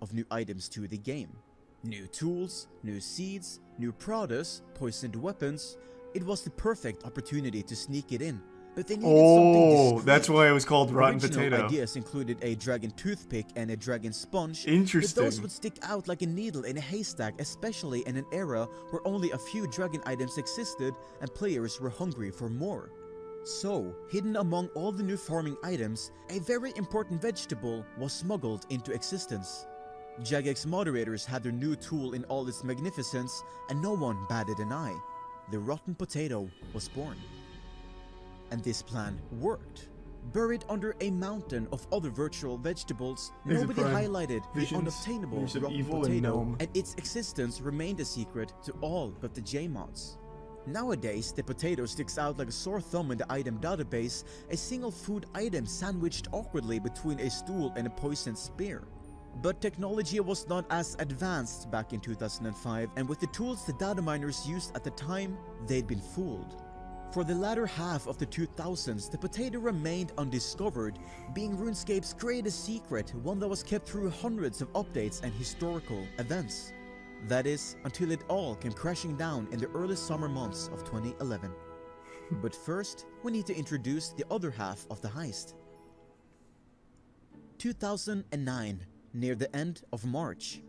of new items to the game. New tools, new seeds, new produce, poisoned weapons. It was the perfect opportunity to sneak it in. But they needed something discreet. That's why it was called Rotten Original Potato. ideas included a dragon toothpick and a dragon sponge. Interesting. But those would stick out like a needle in a haystack, especially in an era where only a few dragon items existed and players were hungry for more. So, hidden among all the new farming items, a very important vegetable was smuggled into existence. Jagex Moderators had their new tool in all its magnificence, and no one batted an eye. The rotten potato was born. And this plan worked. Buried under a mountain of other virtual vegetables, nobody highlighted the unobtainable rotten potato, and its existence remained a secret to all but the J-mods. Nowadays, the potato sticks out like a sore thumb in the item database, a single food item sandwiched awkwardly between a stool and a poisoned spear. But technology was not as advanced back in 2005, and with the tools the data miners used at the time, they'd been fooled. For the latter half of the 2000s, the potato remained undiscovered, being RuneScape's greatest secret, one that was kept through hundreds of updates and historical events. That is, until it all came crashing down in the early summer months of 2011. But first, we need to introduce the other half of the heist. 2009, near the end of March.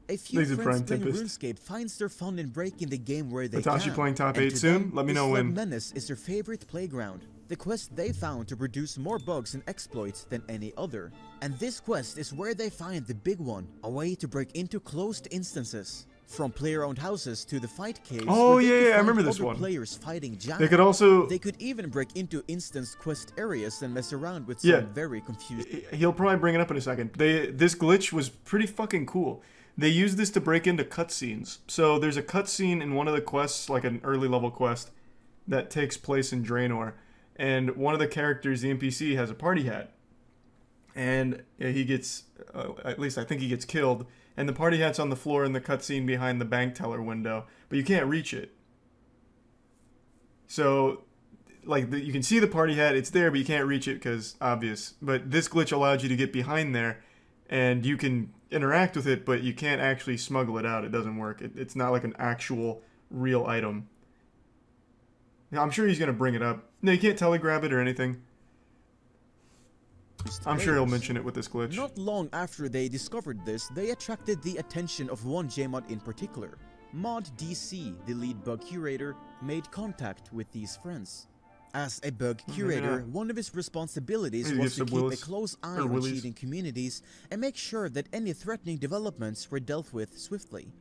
A few friends playing RuneScape finds their fun in breaking the game where they can. Playing top 8 soon? Let me know when. Menace is their favorite playground. The quest they found to produce more bugs and exploits than any other. And this quest is where they find the big one, a way to break into closed instances. From player-owned houses to the fight caves. Oh yeah, I remember this one. Players fighting giants. They could even break into instance quest areas and mess around with some very confused. He'll probably bring it up in a second. This glitch was pretty fucking cool. They used this to break into cutscenes. So there's a cutscene in one of the quests, like an early level quest, that takes place in Draenor. And one of the characters, the NPC, has a party hat. And he gets, at least I think he gets killed. And the party hat's on the floor in the cutscene behind the bank teller window. But you can't reach it. So, like, you can see the party hat, it's there, but you can't reach it because obvious. But this glitch allowed you to get behind there. And you can interact with it, but you can't actually smuggle it out. It doesn't work. It's not like an actual real item. Now, I'm sure he's going to bring it up. No, you can't telegrab it or anything. I'm sure he'll mention it with this glitch. Not long after they discovered this, they attracted the attention of one JMod in particular. Mod DC, the lead bug curator, made contact with these friends. As a bug curator, one of his responsibilities was to keep a close eye on cheating communities and make sure that any threatening developments were dealt with swiftly.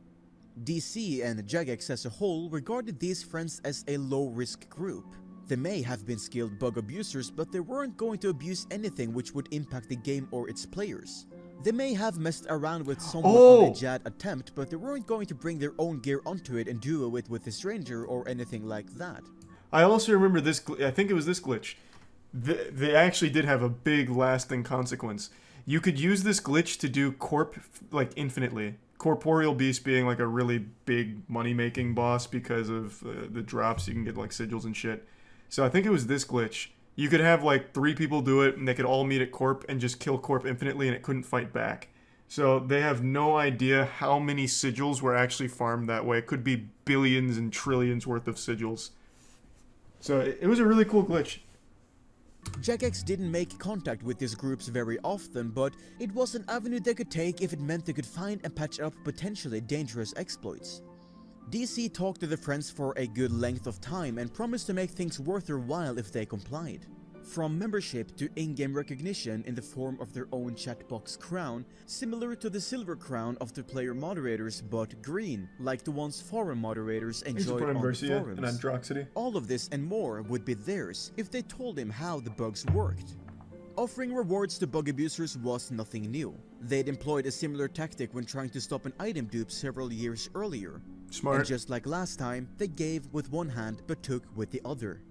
DC and Jagex as a whole regarded these friends as a low-risk group. They may have been skilled bug abusers, but they weren't going to abuse anything which would impact the game or its players. They may have messed around with someone on a Jad attempt, but they weren't going to bring their own gear onto it and duo it with a stranger or anything like that. I also remember this, I think it was this glitch. They actually did have a big lasting consequence. You could use this glitch to do corp, like, infinitely. Corporeal Beast being, like, a really big money-making boss because of the drops. You can get, like, sigils and shit. So I think it was this glitch. You could have, like, 3 people do it, and they could all meet at Corp and just kill Corp infinitely, and it couldn't fight back. So they have no idea how many sigils were actually farmed that way. It could be billions and trillions worth of sigils. So it was a really cool glitch. Jagex didn't make contact with these groups very often, but it was an avenue they could take if it meant they could find and patch up potentially dangerous exploits. DC talked to the friends for a good length of time and promised to make things worth their while if they complied. From membership to in-game recognition in the form of their own chatbox crown, similar to the silver crown of the player moderators but green, like the ones forum moderators enjoy on the forums. All of this and more would be theirs if they told him how the bugs worked. Offering rewards to bug abusers was nothing new. They'd employed a similar tactic when trying to stop an item dupe several years earlier. Smart. And just like last time, they gave with one hand but took with the other.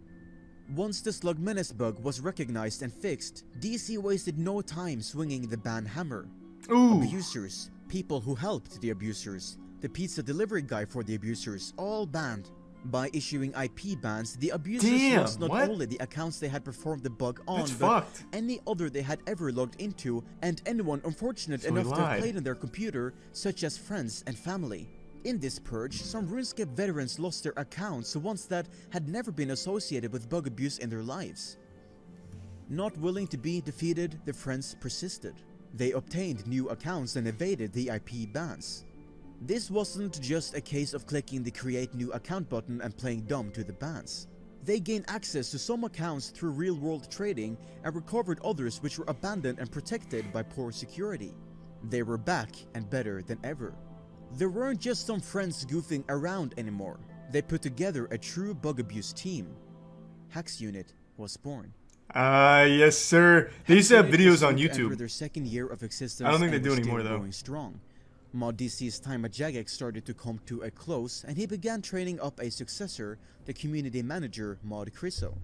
Once the Slug Menace bug was recognized and fixed, DC wasted no time swinging the ban hammer. Abusers, people who helped the abusers, the pizza delivery guy for the abusers, all banned. By issuing IP bans, the abusers Damn, lost not what? only the accounts they had performed the bug on, That's but fucked. any other they had ever logged into, and anyone unfortunate So he enough to have lied. played on their computer, such as friends and family. In this purge, some RuneScape veterans lost their accounts to ones that had never been associated with bug abuse in their lives. Not willing to be defeated, the friends persisted. They obtained new accounts and evaded the IP bans. This wasn't just a case of clicking the create new account button and playing dumb to the bans. They gained access to some accounts through real-world trading and recovered others which were abandoned and protected by poor security. They were back and better than ever. There weren't just some friends goofing around anymore. They put together a true bug abuse team. Hax Unit was born. Yes, sir. They used to have Hax Unit videos was on soon to enter YouTube. their second year of existence. I don't think they and do were anymore, still though. going strong. Mod DC's time at Jagex started to come to a close, and he began training up a successor, the community manager MoistCr1tikal.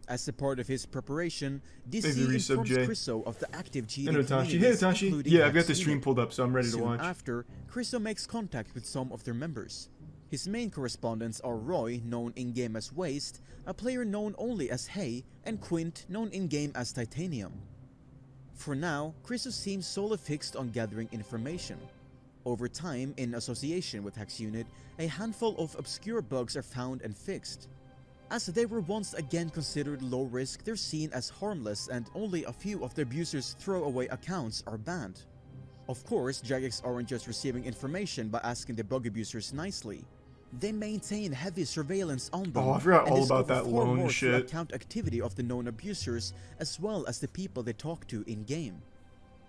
As a part of his preparation, DC Thanks for the resub, informs Jay. Criso of the active cheating Hello, Tashi. Hey, communities, Tashi. including Yeah, I've got Hax the stream Unit. pulled up, so I'm ready to Soon watch. after, Criso makes contact with some of their members. His main correspondents are Roy, known in-game as Waste, a player known only as Hay, and Quint, known in-game as Titanium. For now, Criso seems solely fixed on gathering information. Over time, in association with Hax Unit, a handful of obscure bugs are found and fixed. As they were once again considered low risk, they're seen as harmless, and only a few of the abusers' throwaway accounts are banned. Of course, Jagex aren't just receiving information by asking the bug abusers nicely. They maintain heavy surveillance on them. Oh, I forgot and all about discover that far loan more through shit. account activity of the known abusers, as well as the people they talk to in-game.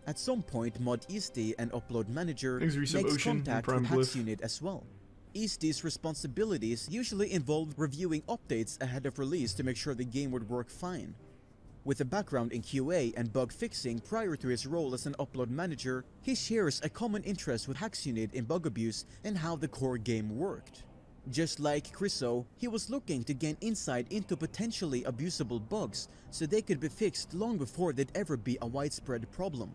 At some point, Mod Easty, an upload manager, Thanks, Resub makes Ocean and contact Prime with Hax Glyph. Unit as well. Easty's responsibilities usually involved reviewing updates ahead of release to make sure the game would work fine. With a background in QA and bug fixing prior to his role as an upload manager, he shares a common interest with Hax Unit in bug abuse and how the core game worked. Just like Criso, he was looking to gain insight into potentially abusable bugs so they could be fixed long before they'd ever be a widespread problem.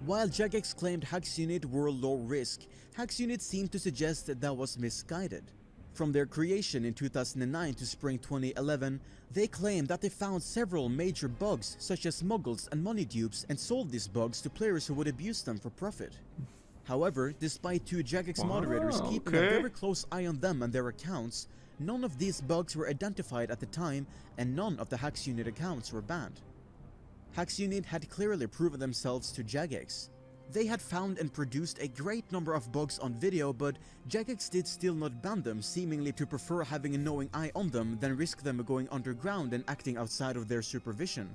While Jagex claimed Hax Unit were low risk, Hax Unit seemed to suggest that was misguided. From their creation in 2009 to spring 2011, they claimed that they found several major bugs such as muggles and money dupes and sold these bugs to players who would abuse them for profit. However, despite two Jagex moderators keeping a very close eye on them and their accounts, none of these bugs were identified at the time and none of the Hax Unit accounts were banned. Hax Unit had clearly proven themselves to Jagex. They had found and produced a great number of bugs on video, but Jagex did still not ban them, seemingly to prefer having a knowing eye on them than risk them going underground and acting outside of their supervision.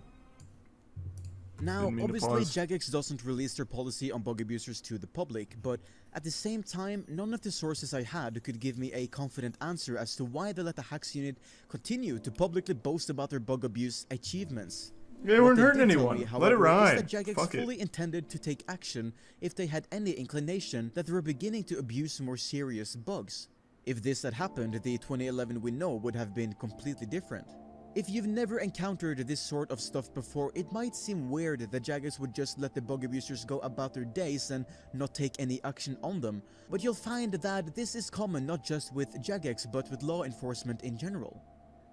Now, obviously Jagex doesn't release their policy on bug abusers to the public, but at the same time, none of the sources I had could give me a confident answer as to why they let the Hax Unit continue to publicly boast about their bug abuse achievements. They weren't hurting anyone. Let it ride. Is that Jagex fully intended to take action if they had any inclination that they were beginning to abuse more serious bugs. If this had happened, the 2011 we know would have been completely different. If you've never encountered this sort of stuff before, it might seem weird that Jagex would just let the bug abusers go about their days and not take any action on them, but you'll find that this is common not just with Jagex but with law enforcement in general.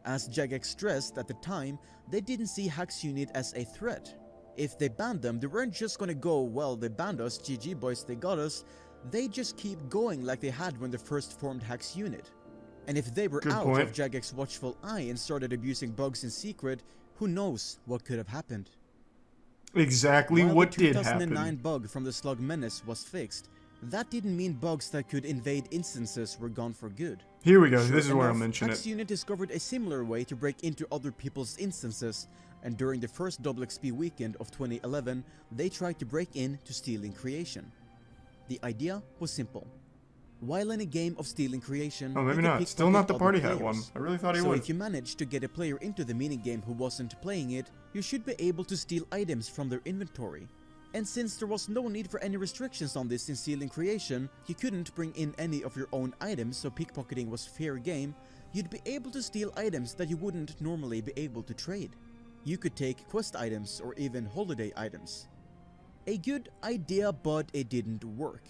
As Jagex stressed at the time, they didn't see Hax Unit as a threat. If they banned them, they weren't just gonna go, well, they banned us, GG boys, they got us. They just keep going like they had when they first formed Hax Unit. And if they were out of Jagex watchful eye and started abusing bugs in secret, who knows what could have happened. Exactly what did happen. While the 2009 bug from the Slug Menace was fixed, that didn't mean bugs that could invade instances were gone for good. Here we go, this is where I'll mention it. Hax Unit discovered a similar way to break into other people's instances, and during the first Double XP weekend of 2011, they tried to break in to stealing creation. The idea was simple. While in a game of stealing creation, oh, maybe not. Still not the party hat one. I really thought he would. So if you manage to get a player into the minigame who wasn't playing it, you should be able to steal items from their inventory. And since there was no need for any restrictions on this in stealing creation, you couldn't bring in any of your own items, so pickpocketing was fair game, you'd be able to steal items that you wouldn't normally be able to trade. You could take quest items or even holiday items. A good idea, but it didn't work.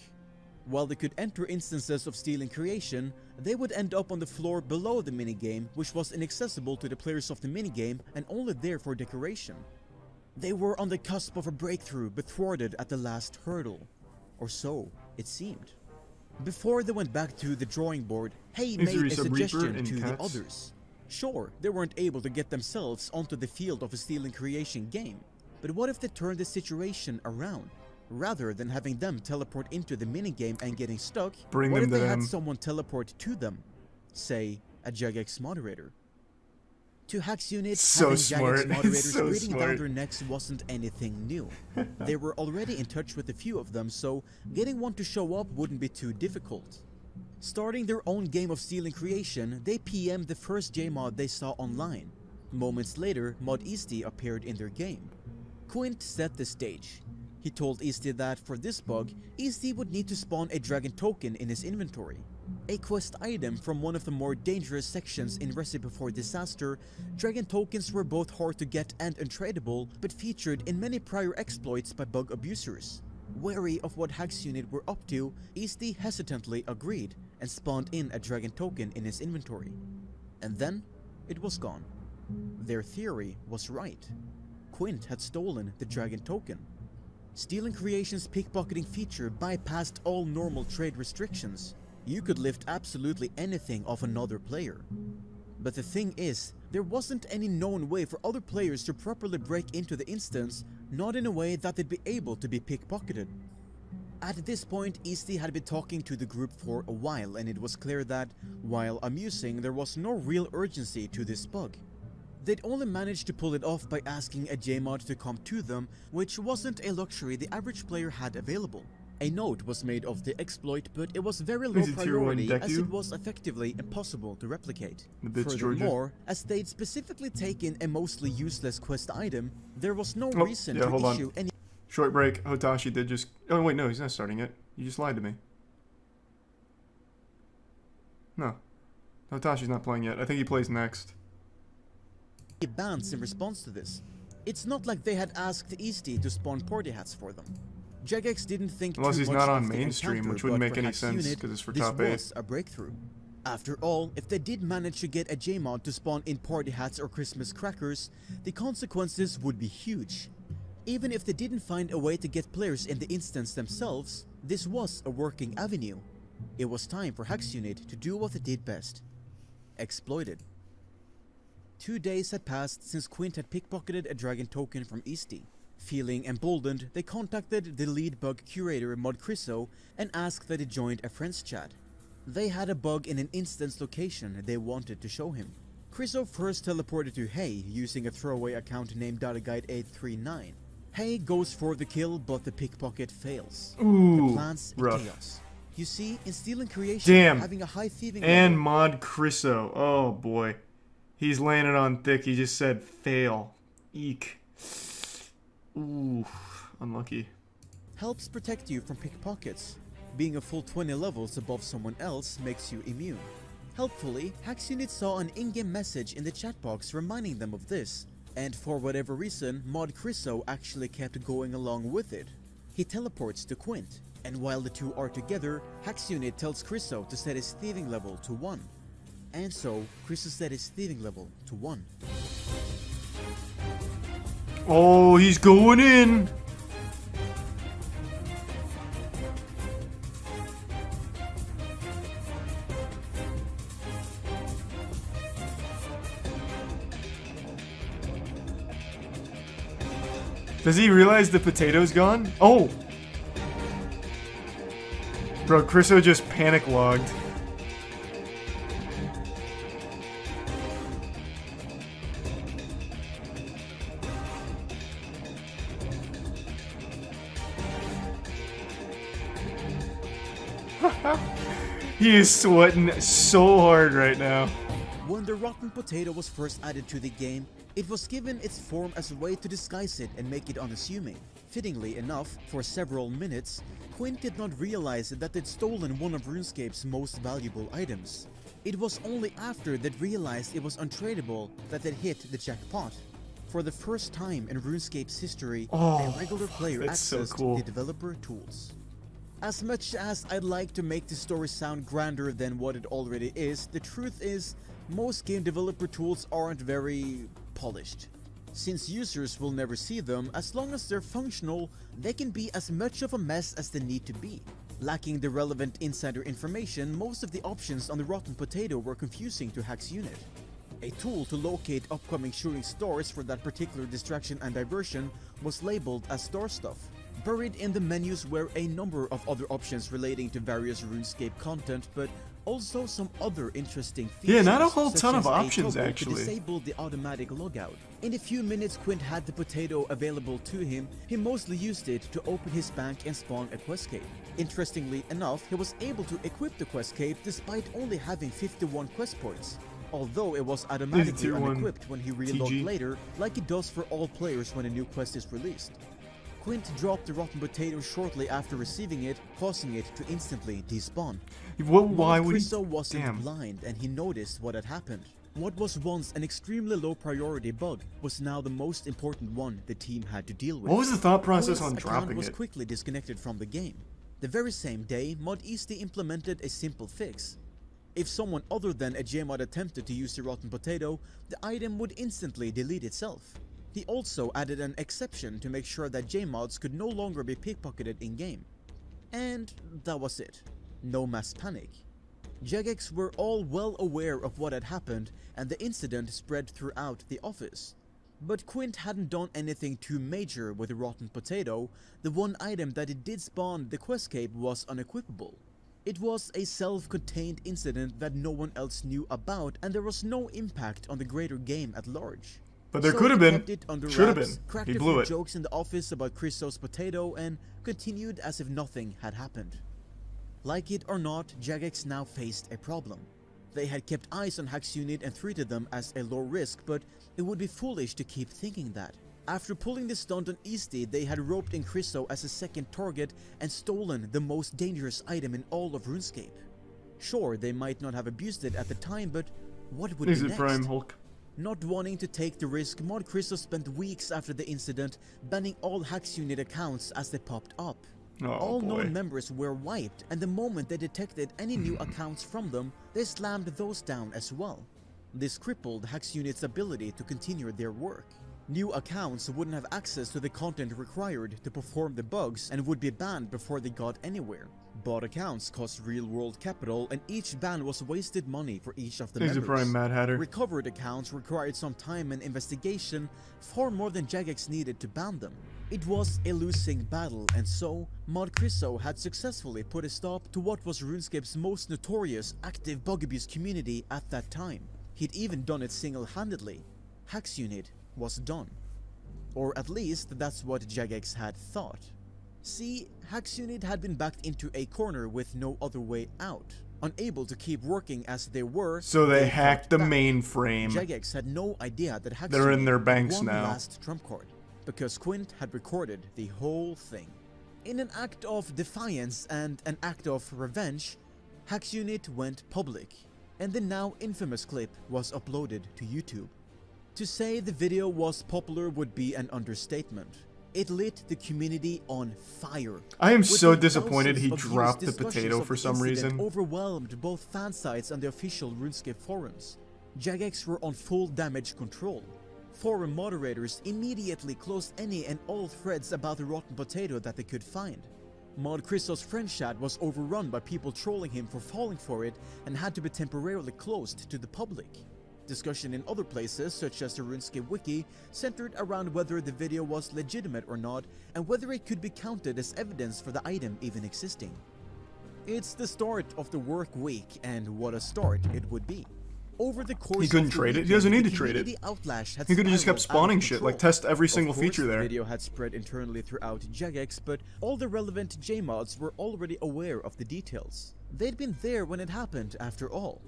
While they could enter instances of stealing creation, they would end up on the floor below the minigame, which was inaccessible to the players of the minigame and only there for decoration. They were on the cusp of a breakthrough but thwarted at the last hurdle. Or so it seemed. Before they went back to the drawing board, Hay made a suggestion to the others. Sure, they weren't able to get themselves onto the field of a stealing creation game, but what if they turned the situation around? Rather than having them teleport into the minigame and getting stuck, what if they had someone teleport to them? Say, a Jagex Moderator. To Hacks units, having Jagex Moderators breathing down their necks wasn't anything new. They were already in touch with a few of them, so getting one to show up wouldn't be too difficult. Starting their own game of stealing creation, they PM'd the first Jmod they saw online. Moments later, MoistCr1tikal appeared in their game. Quint set the stage. He told MoistCr1tikal that for this bug, MoistCr1tikal would need to spawn a dragon token in his inventory. A quest item from one of the more dangerous sections in Recipe for Disaster, dragon tokens were both hard to get and untradeable, but featured in many prior exploits by bug abusers. Wary of what Hacks unit were up to, MoistCr1tikal hesitantly agreed and spawned in a dragon token in his inventory. And then, it was gone. Their theory was right. Quint had stolen the dragon token. Stealing Creation's pickpocketing feature bypassed all normal trade restrictions. You could lift absolutely anything off another player. But the thing is, there wasn't any known way for other players to properly break into the instance, not in a way that they'd be able to be pickpocketed. At this point, MoistCr1tikal had been talking to the group for a while, and it was clear that, while amusing, there was no real urgency to this bug. They'd only managed to pull it off by asking a Jmod to come to them, which wasn't a luxury the average player had available. A note was made of the exploit, but it was very low priority as it was effectively impossible to replicate. Furthermore, as they'd specifically taken a mostly useless quest item, there was no reason to issue any— Short break. Hotashi did just— oh wait, no, he's not starting it. You just lied to me. No. Hotashi's not playing yet. I think he plays next. Bans in response to this. It's not like they had asked MoistCr1tikal to spawn party hats for them. Jagex didn't think unless too he's much not on of the mainstream, encounter, which wouldn't make any Hacks sense unit, because it's for this top 8. was a breakthrough. After all, if they did manage to get a Jmod to spawn in party hats or Christmas crackers, the consequences would be huge. Even if they didn't find a way to get players in the instance themselves, this was a working avenue. It was time for Hacks unit to do what they did best. Exploited. 2 days had passed since Quint had pickpocketed a dragon token from MoistCr1tikal. Feeling emboldened, they contacted the lead bug curator MoistCr1tikal and asked that he joined a friends chat. They had a bug in an instance location they wanted to show him. MoistCr1tikal first teleported to Hay using a throwaway account named DataGuide839. Hay goes for the kill, but the pickpocket fails. Ooh, the plans in rough. chaos. You see, in stealing creation, having a high thieving and level, MoistCr1tikal. Oh boy. He's laying it on thick. He just said fail. Eek. Ooh, unlucky. helps protect you from pickpockets. Being a full 20 levels above someone else makes you immune. Helpfully, Hacks unit saw an in-game message in the chat box reminding them of this, and for whatever reason, MoistCr1tikal actually kept going along with it. He teleports to Quint, and while the two are together, Hacks unit tells MoistCr1tikal to set his thieving level to 1. And so, MoistCr1tikal set his thieving level to 1. Oh, he's going in! Does he realize the potato's gone? Oh! Bro, MoistCr1tikal just panic logged. He is sweating so hard right now. When the rotten potato was first added to the game, it was given its form as a way to disguise it and make it unassuming. Fittingly enough, for several minutes, Quint did not realize that they'd stolen one of RuneScape's most valuable items. It was only after they'd realized it was untradeable that they'd hit the jackpot. For the first time in RuneScape's history, a regular player accessed the developer tools. As much as I'd like to make the story sound grander than what it already is, the truth is, most game developer tools aren't very polished. Since users will never see them, as long as they're functional, they can be as much of a mess as they need to be. Lacking the relevant insider information, most of the options on the Rotten Potato were confusing to Hack's unit. A tool to locate upcoming shooting stars for that particular distraction and diversion was labeled as star stuff. Buried in the menus were a number of other options relating to various RuneScape content, but also some other interesting features. Yeah, not a whole such ton as of options a toggle actually. to disable the automatic logout. In a few minutes Quint had the potato available to him. He mostly used it to open his bank and spawn a quest cape. Interestingly enough, he was able to equip the quest cape despite only having 51 quest points. Although it was automatically Tier 1 unequipped when he reloaded TG. later, like it does for all players when a new quest is released. Quint dropped the Rotten Potato shortly after receiving it, causing it to instantly despawn. Why would Criso he? wasn't Damn. blind and he noticed what had happened. What was once an extremely low priority bug was now the most important one the team had to deal with. What was the thought process Quint's on account dropping was it? quickly disconnected from the game. The very same day, MoistCr1tikal implemented a simple fix. If someone other than a Jmod attempted to use the Rotten Potato, the item would instantly delete itself. He also added an exception to make sure that Jmods could no longer be pickpocketed in-game. And that was it. No mass panic. Jagex were all well aware of what had happened, and the incident spread throughout the office. But Quint hadn't done anything too major with the Rotten Potato. The one item that it did spawn, the quest cape, was unequipable. It was a self-contained incident that no one else knew about, and there was no impact on the greater game at large. But there So could have he been. kept it under Should have wraps, been. cracked He a blew few it. jokes in the office about Criso's potato, and continued as if nothing had happened. Like it or not, Jagex now faced a problem. They had kept eyes on Hack's unit and treated them as a low risk, but it would be foolish to keep thinking that. After pulling the stunt on MoistCr1tikal, they had roped in Criso as a second target and stolen the most dangerous item in all of RuneScape. Sure, they might not have abused it at the time, but what would Is be it next? Prime Hulk? Not wanting to take the risk, MoistCr1tikal spent weeks after the incident banning all Hack's unit accounts as they popped up. Oh, All boy. known members were wiped, and the moment they detected any new accounts from them, they slammed those down as well. This crippled Hack's unit's ability to continue their work. New accounts wouldn't have access to the content required to perform the bugs and would be banned before they got anywhere. Bought accounts cost real-world capital, and each ban was wasted money for each of the Is it members. Prime Mad Hatter? Recovered accounts required some time and investigation, far more than Jagex needed to ban them. It was a losing battle, and so, MoistCr1tikal had successfully put a stop to what was RuneScape's most notorious active bug abuse community at that time. He'd even done it single-handedly. Hack's unit was done. Or at least that's what Jagex had thought. See, Hack's unit had been backed into a corner with no other way out. Unable to keep working as they were, So they hacked the fought back. mainframe. Jagex had no idea that Hack's They're in unit their had banks one now. last trump card, because Quint had recorded the whole thing. In an act of defiance and an act of revenge, Hack's unit went public, and the now infamous clip was uploaded to YouTube. To say the video was popular would be an understatement. It lit the community on fire. I am so Within disappointed he thousands of dropped the views, discussions potato of for the some incident reason. overwhelmed both fan sites and the official RuneScape forums. Jagex were on full damage control. Forum moderators immediately closed any and all threads about the Rotten Potato that they could find. MoistCr1tikal's friend chat was overrun by people trolling him for falling for it and had to be temporarily closed to the public. Discussion in other places, such as the RuneScape wiki, centered around whether the video was legitimate or not and whether it could be counted as evidence for the item even existing. It's the start of the work week, and what a start it would be. Over the course He couldn't of the trade it. He weekend, doesn't need the to trade it. community outlash had He could have just kept spiraled out of spawning shit, like control. test every single Of course, feature there. The video had spread internally throughout Jagex, but all the relevant Jmods were already aware of the details. They'd been there when it happened, after all.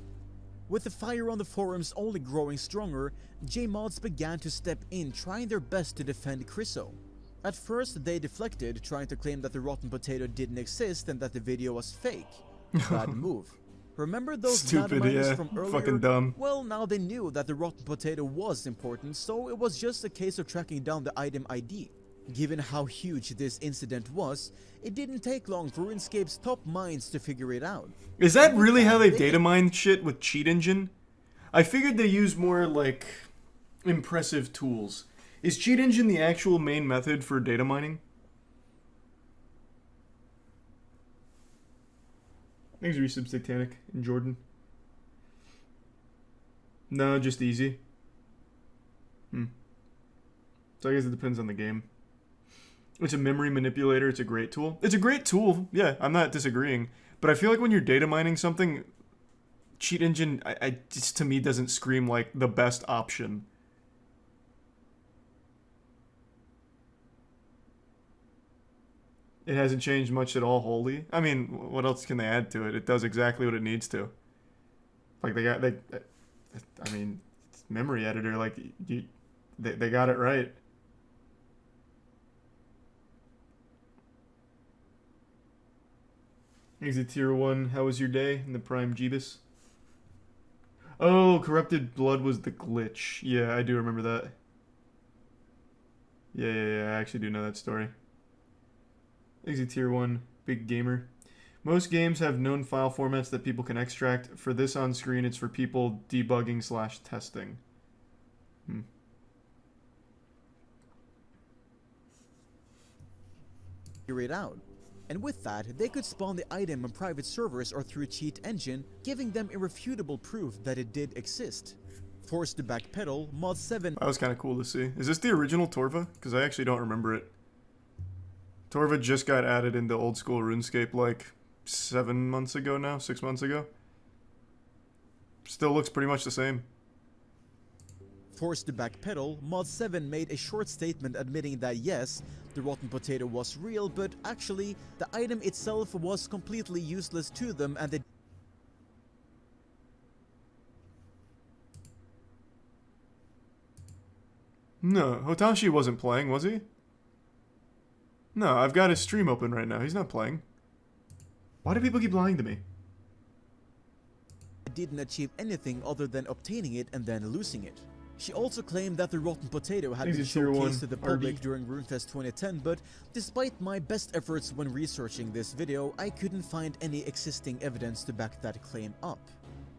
With the fire on the forums only growing stronger, Jmods began to step in, trying their best to defend Criso. At first, they deflected, trying to claim that the Rotten Potato didn't exist and that the video was fake. Bad move. Remember those Stupid, data miners yeah. from earlier? Fucking dumb. Well, now they knew that the Rotten Potato was important, so it was just a case of tracking down the item ID. Given how huge this incident was, it didn't take long for RuneScape's top minds to figure it out. Is that really how they data mine shit with cheat engine? I figured they use more, like, impressive tools. Is cheat engine the actual main method for data mining? Thanks, Resubs Titanic and Jordan. No, just easy. So I guess it depends on the game. It's a memory manipulator. It's a great tool. It's a great tool. Yeah, I'm not disagreeing. But I feel like when you're data mining something, cheat engine, I just, to me, doesn't scream like the best option. It hasn't changed much at all, wholly. I mean, what else can they add to it? It does exactly what it needs to. Like, I mean, it's memory editor, like, they got it right. Exit tier 1, how was your day in the Prime Jeebus? Oh, corrupted blood was the glitch. Yeah, I do remember that. Yeah, I actually do know that story. Exit tier 1, big gamer. Most games have known file formats that people can extract. For this on screen, it's for people debugging / testing. Figure it out. And with that, they could spawn the item on private servers or through a cheat engine, giving them irrefutable proof that it did exist. Forced to backpedal, Mod 7... That was kind of cool to see. Is this the original Torva? Because I actually don't remember it. Torva just got added into old school RuneScape like 7 months ago now, 6 months ago. Still looks pretty much the same. Forced to backpedal, Mod 7 made a short statement admitting that yes, the rotten potato was real, but actually, the item itself was completely useless to them and they... No, Hotashi wasn't playing, was he? No, I've got his stream open right now. He's not playing. Why do people keep lying to me? didn't achieve anything other than obtaining it and then losing it. She also claimed that the rotten potato had been showcased to the public during RuneFest 2010, but despite my best efforts when researching this video, I couldn't find any existing evidence to back that claim up.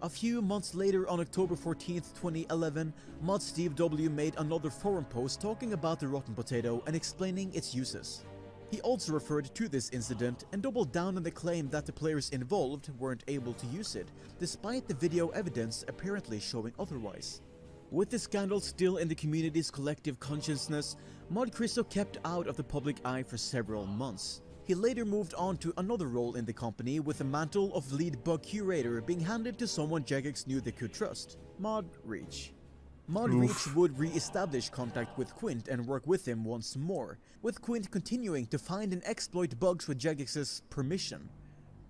A few months later, on October 14th, 2011, Mod Steve W made another forum post talking about the rotten potato and explaining its uses. He also referred to this incident and doubled down on the claim that the players involved weren't able to use it, despite the video evidence apparently showing otherwise. With the scandal still in the community's collective consciousness, MoistCr1tikal kept out of the public eye for several months. He later moved on to another role in the company, with the mantle of lead bug curator being handed to someone Jagex knew they could trust, Mod Reach. Mod Reach would re-establish contact with Quint and work with him once more, with Quint continuing to find and exploit bugs with Jagex's permission.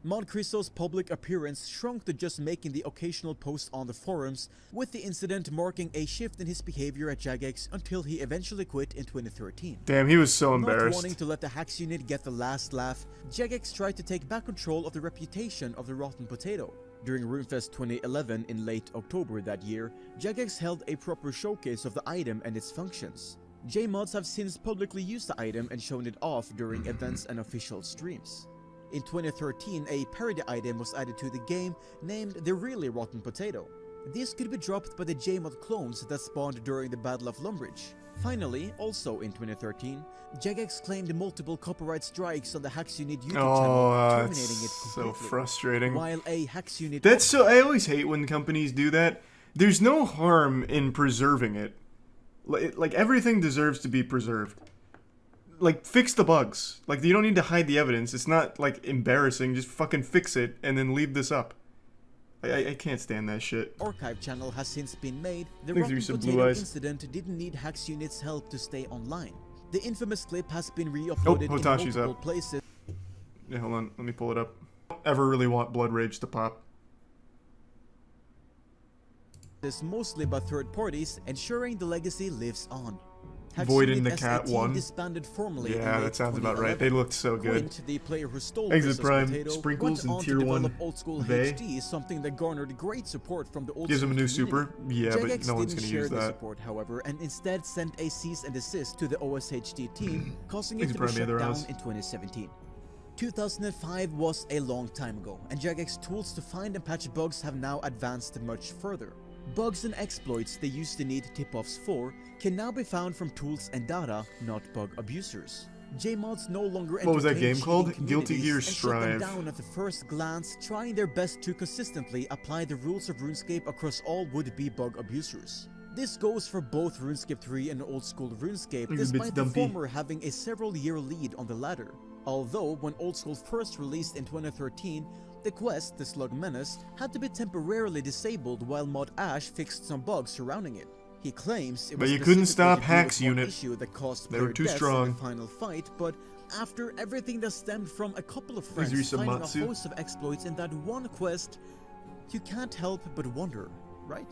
MoistCr1tikal's public appearance shrunk to just making the occasional post on the forums, with the incident marking a shift in his behavior at Jagex until he eventually quit in 2013. Damn, he was so embarrassed. Not wanting to let the hacks unit get the last laugh, Jagex tried to take back control of the reputation of the rotten potato. During RuneFest 2011 in late October that year, Jagex held a proper showcase of the item and its functions. J-mods have since publicly used the item and shown it off during events and official streams. In 2013, a parody item was added to the game named the Really Rotten Potato. This could be dropped by the J-mod clones that spawned during the Battle of Lumbridge. Finally, also in 2013, Jagex claimed multiple copyright strikes on the Hacks Unit YouTube channel, terminating it completely. So frustrating. While a Hacks Unit... I always hate when companies do that. There's no harm in preserving it. Like, everything deserves to be preserved. Like, fix the bugs. Like, you don't need to hide the evidence. It's not, like, embarrassing. Just fucking fix it and then leave this up. I can't stand that shit. Archive channel has since been made. The rotten potato incident didn't need Hacks Unit's help to stay online. The infamous clip has been re-uploaded in multiple places. Yeah, hold on. Let me pull it up. I don't ever really want Blood Rage to pop. This mostly by third parties, ensuring the legacy lives on. Void and Unit Nakat SAT 1. disbanded formally in Yeah, late that sounds about right. 2011. They looked so good. Quint, the player who stole Exit Princess Prime Potato, sprinkles went in on tier to develop 1 Old School Vey. HD, something that garnered great support from the old Gives school him a new community. super. Yeah, but Jagex no one's didn't gonna share use the that. support, however, and instead sent a cease and desist to the OSHD team, causing it Exit to be Prime shut Aether down House. in 2017. 2005 was a long time ago, and Jagex tools to find and patch bugs have now advanced much further. Bugs and exploits they used to need tip-offs for can now be found from tools and data, not bug abusers. JMods no longer What was that entertain game called? cheating Guilty communities Gear and shut them Strive. down at the first glance, trying their best to consistently apply the rules of RuneScape across all would-be bug abusers. This goes for both RuneScape 3 and old school RuneScape, despite the former having a several-year lead on the latter. Although, when Old School first released in 2013, the quest, the Slug Menace, had to be temporarily disabled while Mod Ash fixed some bugs surrounding it. He claims it was But you couldn't specifically stop to do with Hack's one unit. issue that caused They player were too deaths strong. in the final fight, but after everything that stemmed from a couple of friends Please read some finding Matsu. a host of exploits in that one quest, you can't help but wonder, right?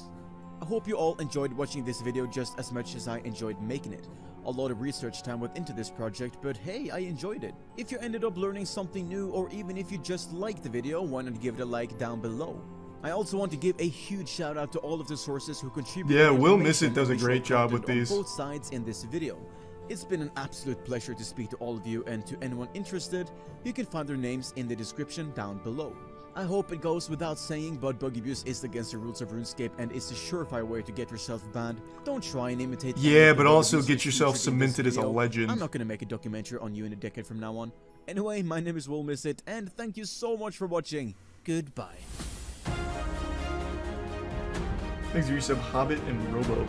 I hope you all enjoyed watching this video just as much as I enjoyed making it. A lot of research time went into this project, but hey, I enjoyed it. If you ended up learning something new, or even if you just liked the video, why not give it a like down below? I also want to give a huge shout out to all of the sources who contributed. Yeah, Will Miss It information does a and visual great job with content these. on both sides in this video. It's been an absolute pleasure to speak to all of you, and to anyone interested, you can find their names in the description down below. I hope it goes without saying, but bug abuse is against the rules of RuneScape and it's a surefire way to get yourself banned. Don't try and imitate. Yeah, but bug also abusers get yourself featured in this cemented as a video. legend. I'm not gonna make a documentary on you in a decade from now on. Anyway, my name is Will Miss It, and thank you so much for watching. Goodbye. Thanks for your sub, Hobbit and Robo.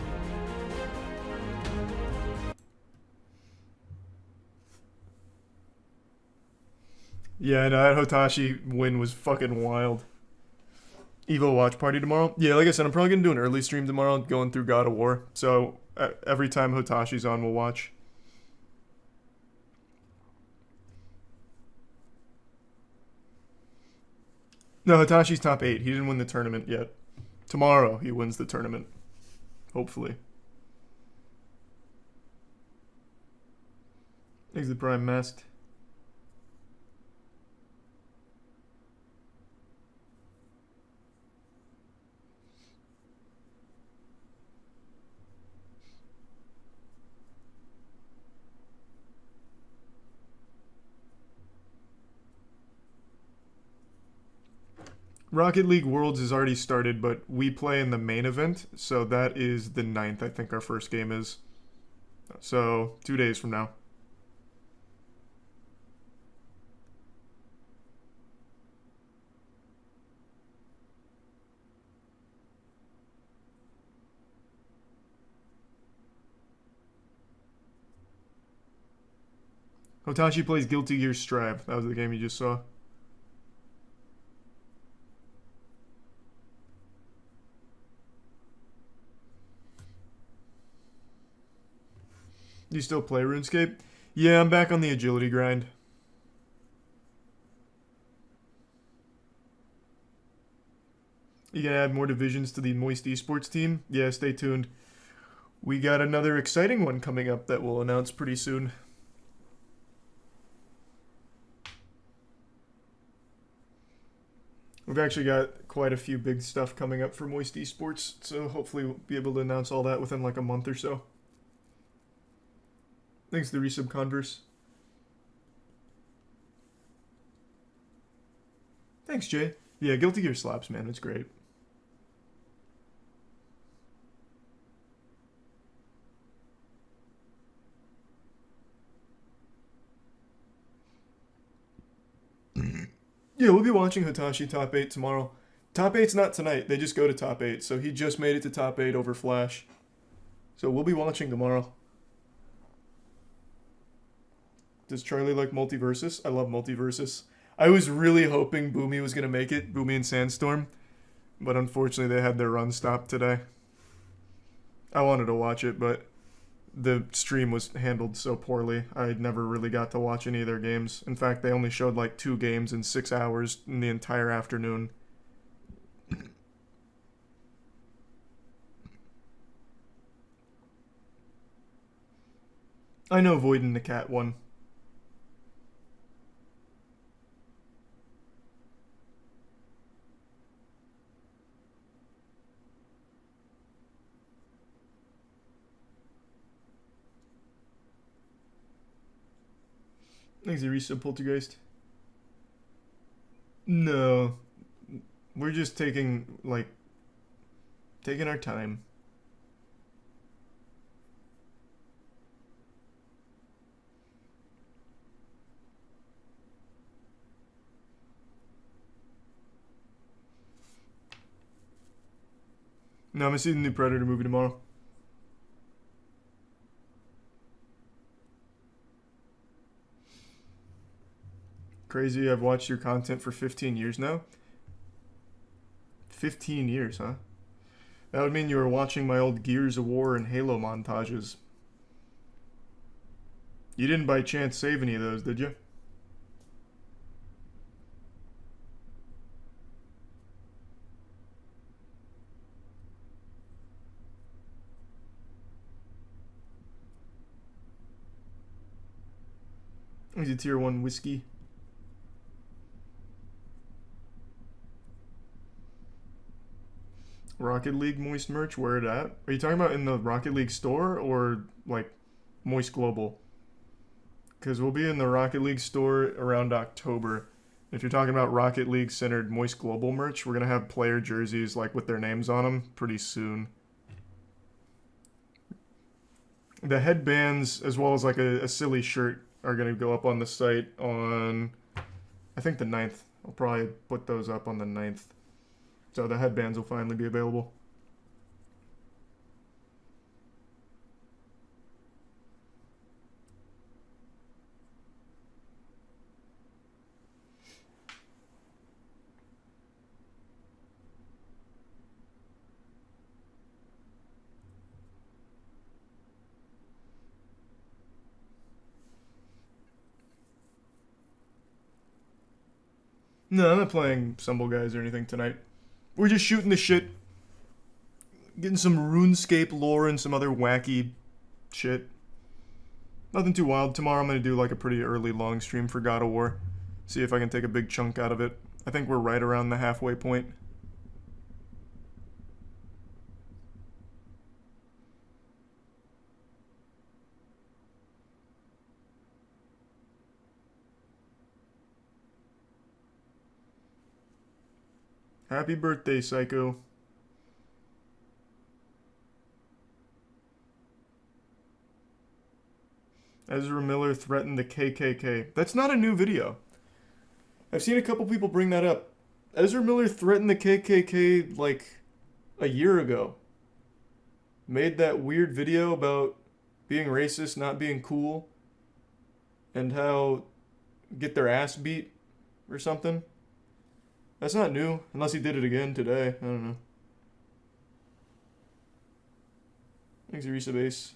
Yeah, no, that Hotashi win was fucking wild. Evo watch party tomorrow? Yeah, like I said, I'm probably gonna do an early stream tomorrow going through God of War. So every time Hotashi's on, we'll watch. No, Hotashi's top 8. He didn't win the tournament yet. Tomorrow he wins the tournament. Hopefully. Exit Prime masked. Rocket League Worlds has already started, but we play in the main event, so that is the 9th, I think our first game is. So, 2 days from now. Hotashi plays Guilty Gear Strive. That was the game you just saw. You still play RuneScape? Yeah, I'm back on the agility grind. You gonna add more divisions to the Moist Esports team? Yeah, stay tuned. We got another exciting one coming up that we'll announce pretty soon. We've actually got quite a few big stuff coming up for Moist Esports, so hopefully we'll be able to announce all that within like a month or so. Thanks to the resub Converse. Thanks, Jay. Yeah, Guilty Gear slaps, man. It's great. Yeah, we'll be watching Hitachi Top 8 tomorrow. Top 8's not tonight. They just go to Top 8. So he just made it to Top 8 over Flash. So we'll be watching tomorrow. Does Charlie like Multiversus? I love Multiversus. I was really hoping Boomy was going to make it, Boomy and Sandstorm. But unfortunately, they had their run stopped today. I wanted to watch it, but the stream was handled so poorly. I never really got to watch any of their games. In fact, they only showed like 2 games in 6 hours in the entire afternoon. I know Void and the Cat won. Thanks, Arisa Poltergeist. No. We're just taking our time. No, I'm gonna see the new Predator movie tomorrow. Crazy, I've watched your content for 15 years now. 15 years, huh? That would mean you were watching my old Gears of War and Halo montages. You didn't by chance save any of those, did you? Is it tier 1 whiskey? Rocket League Moist merch, where it at? Are you talking about in the Rocket League store or like Moist Global? Because we'll be in the Rocket League store around October. If you're talking about Rocket League centered Moist Global merch, we're gonna have player jerseys like with their names on them pretty soon. The headbands as well as like a silly shirt are gonna go up on the site on I think the 9th. I'll probably put those up on the 9th. So the headbands will finally be available. No, I'm not playing Stumble Guys or anything tonight. We're just shooting the shit. Getting some RuneScape lore and some other wacky shit. Nothing too wild. Tomorrow I'm going to do like a pretty early long stream for God of War. See if I can take a big chunk out of it. I think we're right around the halfway point. Happy birthday, Psycho. Ezra Miller threatened the KKK. That's not a new video. I've seen a couple people bring that up. Ezra Miller threatened the KKK like a year ago. Made that weird video about being racist, not being cool, and how get their ass beat or something. That's not new, unless he did it again today. I don't know. Thanks, Arisa Base.